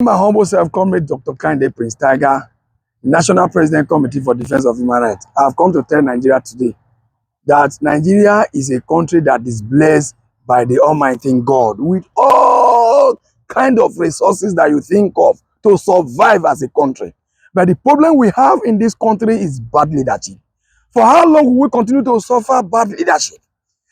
My humble self, Comrade Dr. Kehinde Prince Tiger, National President Committee for Defense of Human Rights. I have come to tell Nigeria today that Nigeria is a country that is blessed by the Almighty God with all kind of resources that you think of to survive as a country. But the problem we have in this country is bad leadership. For how long will we continue to suffer bad leadership?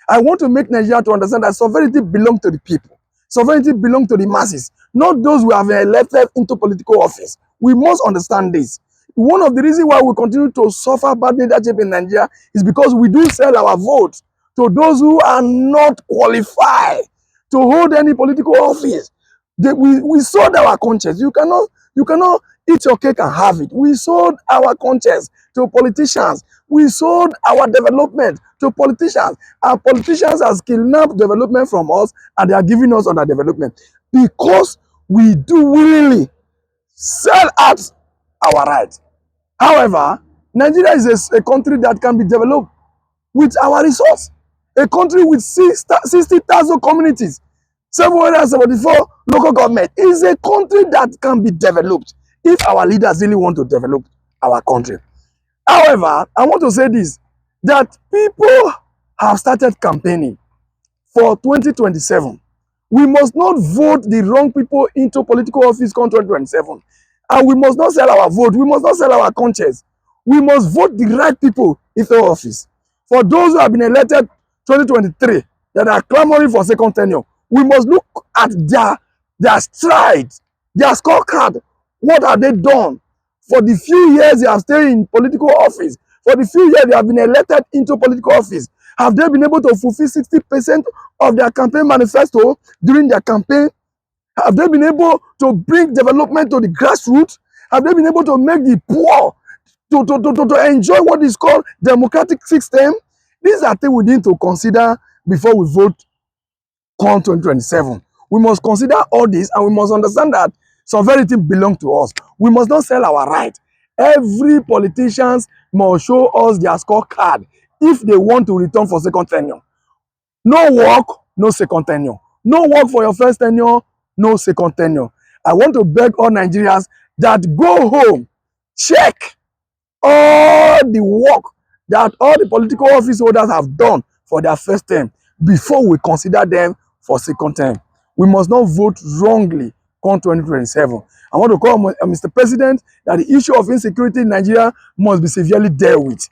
I want to make Nigeria to understand that sovereignty belongs to the people. Sovereignty belongs to the masses, not those who have elected into political office. We must understand this. One of the reasons why we continue to suffer bad leadership in Nigeria is because we do sell our votes to those who are not qualified to hold any political office. We sold our conscience. You cannot eat your cake and have it. We sold our conscience to politicians. We sold our development to politicians. Our politicians have kidnapped development from us and they are giving us other development because we do willingly sell out our rights. However, Nigeria is a country that can be developed with our resource. A country with 60,000 communities, 774 local government is a country that can be developed if our leaders really want to develop our country. However, I want to say this, that people have started campaigning for 2027. We must not vote the wrong people into political office come 2027. And we must not sell our vote. We must not sell our conscience. We must vote the right people into office. For those who have been elected 2023 that are clamoring for second tenure, we must look at their strides, their scorecard. What have they done? For the few years they have stayed in political office, for the few years they have been elected into political office, have they been able to fulfill 60% of their campaign manifesto during their campaign? Have they been able to bring development to the grassroots? Have they been able to make the poor to enjoy what is called democratic system? These are things we need to consider before we vote come 2027. We must consider all this and we must understand that sovereignty belongs to us. We must not sell our right. Every politician must show us their scorecard if they want to return for second tenure. No work, no second tenure. No work for your first tenure, no second tenure. I want to beg all Nigerians that go home, check all the work that all the political office holders have done for their first term before we consider them for second term. We must not vote wrongly come 2027. I want to call Mr. President that the issue of insecurity in Nigeria must be severely dealt with.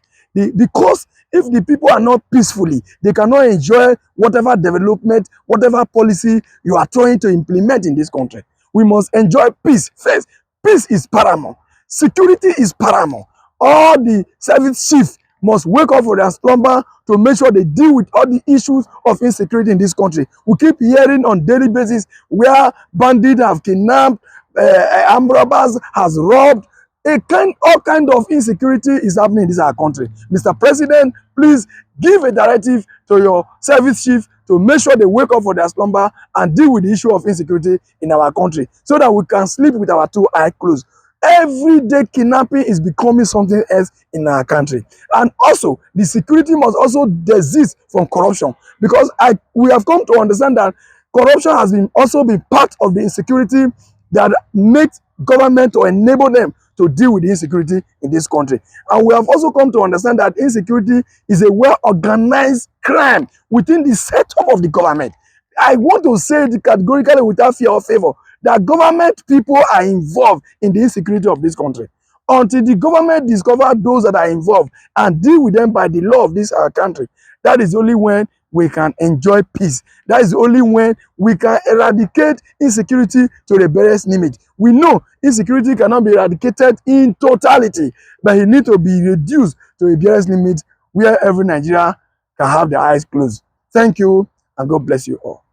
Because if the people are not peacefully, they cannot enjoy whatever development, whatever policy you are trying to implement in this country. We must enjoy peace first. Peace is paramount. Security is paramount. All the service chiefs must wake up for their slumber to make sure they deal with all the issues of insecurity in this country. We keep hearing on daily basis where bandits have kidnapped, armed robbers has robbed. All kind of insecurity is happening in this our country. Mr. President, please give a directive to your service chief to make sure they wake up for their slumber and deal with the issue of insecurity in our country so that we can sleep with our two eyes closed. Everyday kidnapping is becoming something else in our country. And also, the security must also desist from corruption because we have come to understand that corruption has also been part of the insecurity that makes government to enable them to deal with the insecurity in this country. And we have also come to understand that insecurity is a well-organized crime within the setup of the government. I want to say it categorically without fear or favor that government people are involved in the insecurity of this country. Until the government discover those that are involved and deal with them by the law of this our country, that is only when we can enjoy peace. That is only when we can eradicate insecurity to the barest limit. We know insecurity cannot be eradicated in totality, but it needs to be reduced to a barest limit where every Nigerian can have their eyes closed. Thank you, and God bless you all.